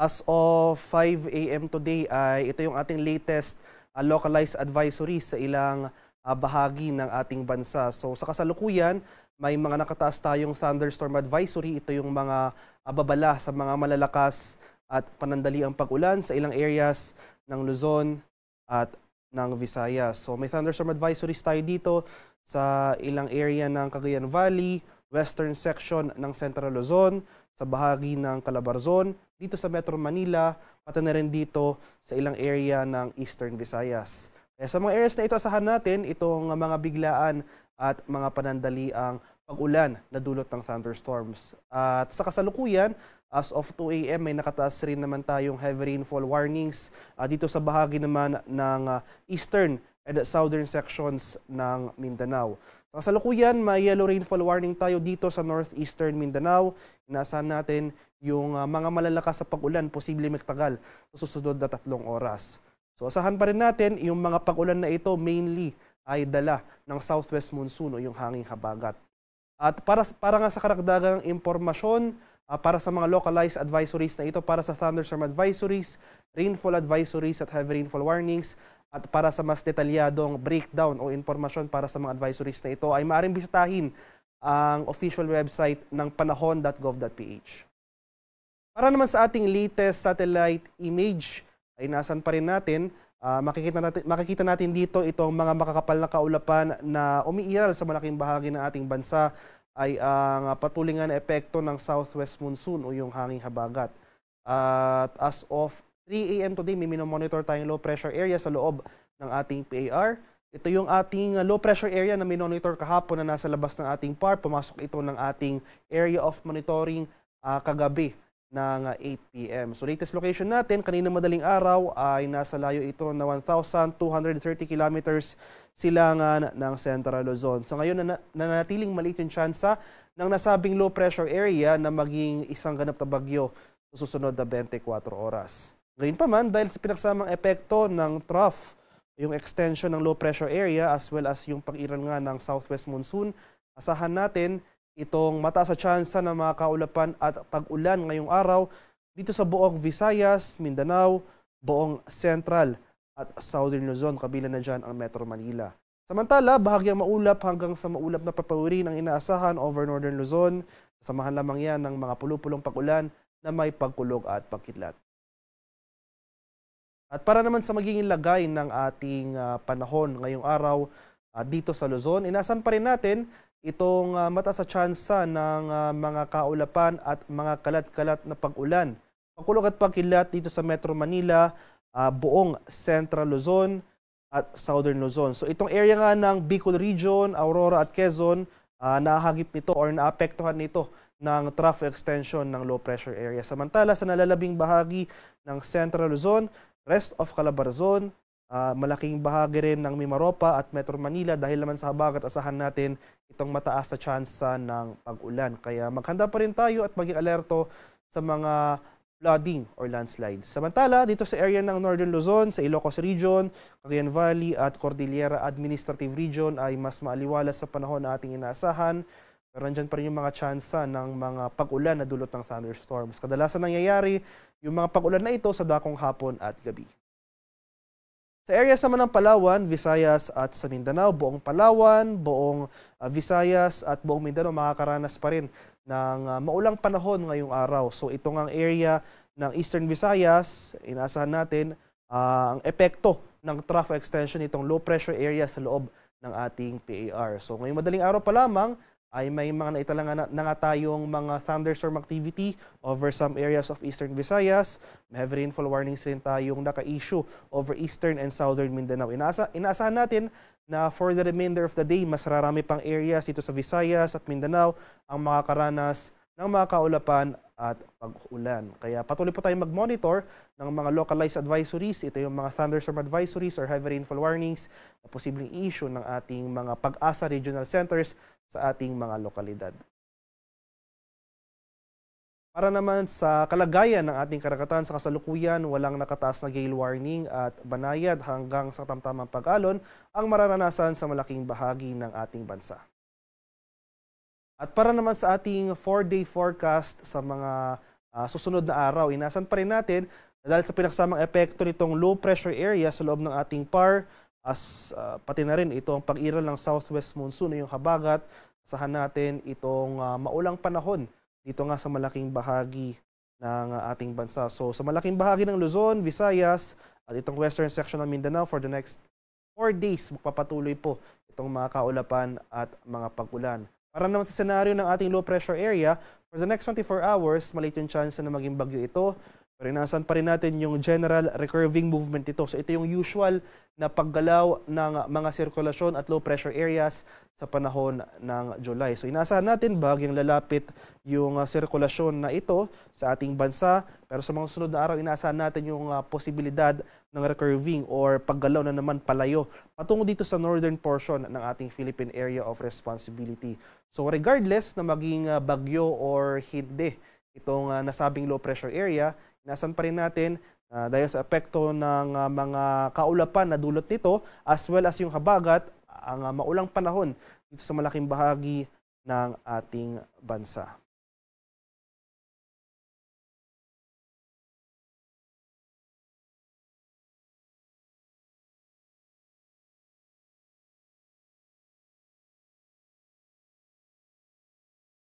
As of 5 a.m. today ay ito yung ating latest localized advisory sa ilang bahagi ng ating bansa. So sa kasalukuyan, may mga nakataas tayong thunderstorm advisory. Ito yung mga babala sa mga malalakas at panandaliang pag-ulan sa ilang areas ng Luzon at ng Visayas. So may thunderstorm advisories tayo dito sa ilang area ng Cagayan Valley, western section ng Central Luzon, sa bahagi ng Calabarzon, dito sa Metro Manila, pati na rin dito sa ilang area ng Eastern Visayas. Kaya sa mga areas na ito, asahan natin itong mga biglaan at mga panandaliang pag-ulan na dulot ng thunderstorms. At sa kasalukuyan, as of 2 a.m. may nakataas rin naman tayong heavy rainfall warnings dito sa bahagi naman ng eastern and southern sections ng Mindanao. Sa kasalukuyan, may yellow rainfall warning tayo dito sa northeastern Mindanao. Inaasahan natin yung mga malalakas sa pag-ulan, posible magtagal sa susunod na 3 oras. So asahan pa rin natin yung mga pag-ulan na ito mainly ay dala ng southwest monsoon o yung hanging habagat. At para nga sa karagdagang impormasyon, para sa mga localized advisories na ito, para sa thunderstorm advisories, rainfall advisories at heavy rainfall warnings, at para sa mas detalyadong breakdown o impormasyon para sa mga advisories na ito, ay maaaring bisitahin ang official website ng panahon.gov.ph. Para naman sa ating latest satellite image, ay nasan pa rin natin, makikita natin dito itong mga makakapal na kaulapan na umiiral sa malaking bahagi ng ating bansa ay ang patuloy na epekto ng southwest monsoon o yung hanging habagat. At as of 3 a.m. today, may minomonitor tayong low pressure area sa loob ng ating PAR. Ito yung ating low pressure area na minomonitor kahapon na nasa labas ng ating PAR. Pumasok ito ng ating area of monitoring kagabi ng 8 p.m. So latest location natin, kanina madaling araw ay nasa layo ito na 1,230 kilometers silangan ng Central Luzon. So ngayon nanatiling maliit yung tsansa ng nasabing low pressure area na maging isang ganap na bagyo sa susunod na 24 oras. Ngayon pa man, dahil sa pinagsamang epekto ng trough, yung extension ng low pressure area as well as yung pag-iral nga ng southwest monsoon, asahan natin itong mataas sa tsansa ng mga kaulapan at pag-ulan ngayong araw dito sa buong Visayas, Mindanao, buong Central at Southern Luzon, kabila na dyan ang Metro Manila. Samantala, bahagyang maulap hanggang sa maulap na papawirin ang inaasahan over Northern Luzon. Samahan lamang yan ng mga pulupulong pag-ulan na may pagkulog at pagkidlat. At para naman sa magiging lagay ng ating panahon ngayong araw dito sa Luzon, inasan pa rin natin itong mataas sa tsansa ng mga kaulapan at mga kalat-kalat na pag-ulan. Pagkulog at pagkilat dito sa Metro Manila, buong Central Luzon at Southern Luzon. So itong area nga ng Bicol Region, Aurora at Quezon, nahagip nito or naapektuhan nito ng trough extension ng low pressure area. Samantala sa nalalabing bahagi ng Central Luzon, rest of Calabarzon, malaking bahagi rin ng Mimaropa at Metro Manila dahil naman sa habagat asahan natin itong mataas na tsansa ng pag-ulan. Kaya maghanda pa rin tayo at maging alerto sa mga flooding or landslides. Samantala, dito sa area ng Northern Luzon, sa Ilocos Region, Cagayan Valley at Cordillera Administrative Region ay mas maaliwalas sa panahon na ating inaasahan. Pero nandyan pa rin yung mga tsansa ng mga pag-ulan na dulot ng thunderstorms. Kadalasan nangyayari yung mga pag-ulan na ito sa dakong hapon at gabi. Sa areas naman ng Palawan, Visayas at sa Mindanao, buong Palawan, buong Visayas at buong Mindanao makakaranas pa rin ng maulang panahon ngayong araw. So ito ang area ng Eastern Visayas, inaasahan natin ang epekto ng trough extension itong low pressure area sa loob ng ating PAR. So ngayong madaling araw pa lamang ay may mga naitala na nga tayong mga thunderstorm activity over some areas of Eastern Visayas. May heavy rainfall warnings rin tayong naka-issue over Eastern and Southern Mindanao. Inaasahan natin na for the remainder of the day, mas rarami pang areas dito sa Visayas at Mindanao ang makakaranas ng mga kaulapan at pag-ulan. Kaya patuloy po tayong mag-monitor ng mga localized advisories. Ito yung mga thunderstorm advisories or heavy rainfall warnings na posibleng issue ng ating mga Pag-asa Regional Centers sa ating mga lokalidad. Para naman sa kalagayan ng ating karagatan sa kasalukuyan, walang nakataas na gale warning at banayad hanggang sa tamtamang pag-alon ang mararanasan sa malaking bahagi ng ating bansa. At para naman sa ating 4-day forecast sa mga susunod na araw. Inasan pa rin natin na dahil sa pinaksamang epekto nitong low pressure area sa loob ng ating PAR, pati na rin itong pag-iral ng southwest monsoon na yung habagat, asahan natin itong maulang panahon dito nga sa malaking bahagi ng ating bansa. So sa malaking bahagi ng Luzon, Visayas at itong western section ng Mindanao for the next 4 days, magpapatuloy po itong mga kaulapan at mga pag-ulan. Para naman sa senaryo ng ating low pressure area, for the next 24 hours, maliit yung chance na maging bagyo ito. Pero inasan pa rin natin yung general recurving movement ito. So ito yung usual na paggalaw ng mga sirkulasyon at low pressure areas sa panahon ng July. So inasahan natin bagyang lalapit yung sirkulasyon na ito sa ating bansa. Pero sa mga sunod na araw, inasahan natin yung posibilidad ng recurving or paggalaw na naman palayo patungo dito sa northern portion ng ating Philippine Area of Responsibility. So regardless na maging bagyo or hindi itong nasabing low pressure area, inasan pa rin natin dahil sa epekto ng mga kaulapan na dulot nito as well as yung habagat, ang maulang panahon dito sa malaking bahagi ng ating bansa.